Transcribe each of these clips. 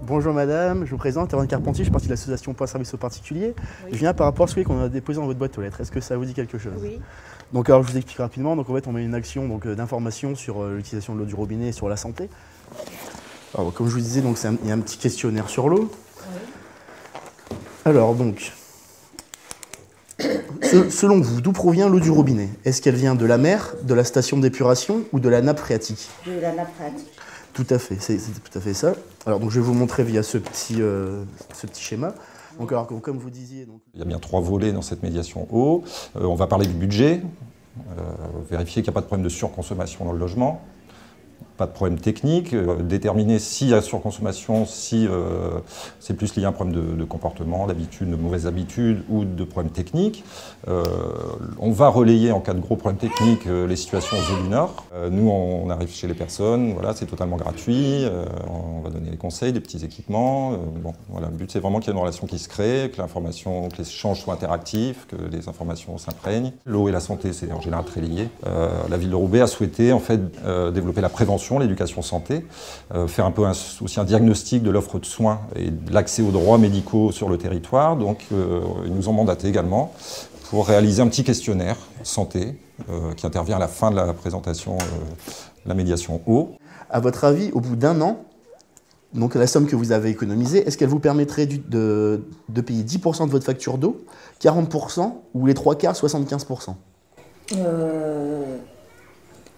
Bonjour madame, je vous présente, Erwan Carpentier, je suis partie de l'association Point Service aux particuliers. Oui. Je viens par rapport à ce courrier qu'on a déposé dans votre boîte aux lettres. Est-ce que ça vous dit quelque chose? Oui. Donc alors je vous explique rapidement. Donc en fait on met une action d'information sur l'utilisation de l'eau du robinet et sur la santé. Alors, comme je vous disais, donc il y a un petit questionnaire sur l'eau. Oui. Alors donc, selon vous, d'où provient l'eau du robinet? Est-ce qu'elle vient de la mer, de la station d'épuration ou de la nappe phréatique? De la nappe phréatique. Tout à fait, c'est tout à fait ça. Alors donc je vais vous montrer via ce petit schéma. Donc alors comme vous disiez... Donc... Il y a bien 3 volets dans cette médiation eau. On va parler du budget, vérifier qu'il n'y a pas de problème de surconsommation dans le logement. Pas de problème technique, déterminer s'il y a surconsommation, si c'est plus lié à un problème de comportement, d'habitude, de mauvaises habitudes ou de problèmes techniques. On va relayer en cas de gros problèmes techniques les situations aux eaux du Nord. Nous, on arrive chez les personnes, voilà, c'est totalement gratuit, on va donner des conseils, des petits équipements. Bon, voilà, le but c'est vraiment qu'il y ait une relation qui se crée, que l'information, que les échanges soient interactifs, que les informations s'imprègnent. L'eau et la santé, c'est en général très lié. La ville de Roubaix a souhaité en fait développer la prévention, l'éducation santé, faire un peu aussi un diagnostic de l'offre de soins et de l'accès aux droits médicaux sur le territoire. Donc ils nous ont mandaté également pour réaliser un petit questionnaire santé qui intervient à la fin de la présentation de la médiation eau. À votre avis, au bout d'un an, donc la somme que vous avez économisée, est-ce qu'elle vous permettrait de payer 10% de votre facture d'eau, 40% ou les 3/4, 75%?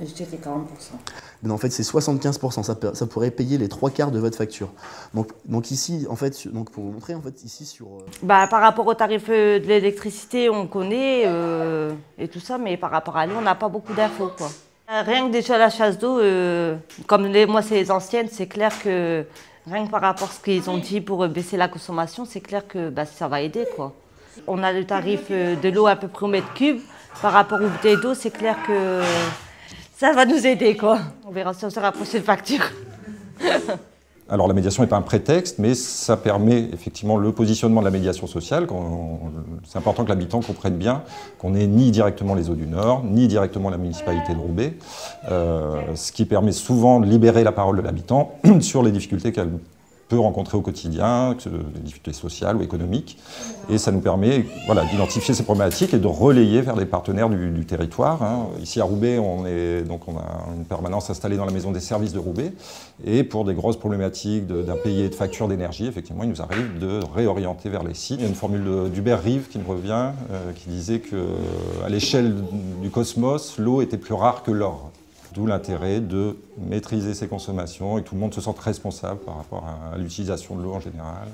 Je dirais 40%. Mais en fait, c'est 75%. Ça pourrait payer les 3/4 de votre facture. Donc ici, en fait, donc pour vous montrer, en fait, ici sur... Par rapport au tarif de l'électricité, on connaît et tout ça, mais par rapport à l'eau, on n'a pas beaucoup d'infos, quoi. Rien que déjà la chasse d'eau, comme moi c'est les anciennes, c'est clair que rien que par rapport à ce qu'ils ont dit pour baisser la consommation, c'est clair que ça va aider, quoi. On a le tarif de l'eau à peu près au mètre cube. Par rapport aux bouteilles d'eau, c'est clair que ça va nous aider, quoi. On verra si on se rapproche de facture. Alors la médiation n'est pas un prétexte, mais ça permet effectivement le positionnement de la médiation sociale. C'est important que l'habitant comprenne bien qu'on n'est ni directement les eaux du Nord, ni directement la municipalité de Roubaix, ce qui permet souvent de libérer la parole de l'habitant sur les difficultés qu'elle peut rencontrer au quotidien, des difficultés sociales ou économiques. Et ça nous permet d'identifier ces problématiques et de relayer vers les partenaires du territoire. Ici à Roubaix, on a une permanence installée dans la maison des services de Roubaix. Et pour des grosses problématiques d'impayés de factures d'énergie, effectivement, il nous arrive de réorienter vers les sites. Il y a une formule d'Hubert Reeves qui me revient, qui disait qu'à l'échelle du cosmos, l'eau était plus rare que l'or. D'où l'intérêt de maîtriser ses consommations et que tout le monde se sente responsable par rapport à l'utilisation de l'eau en général.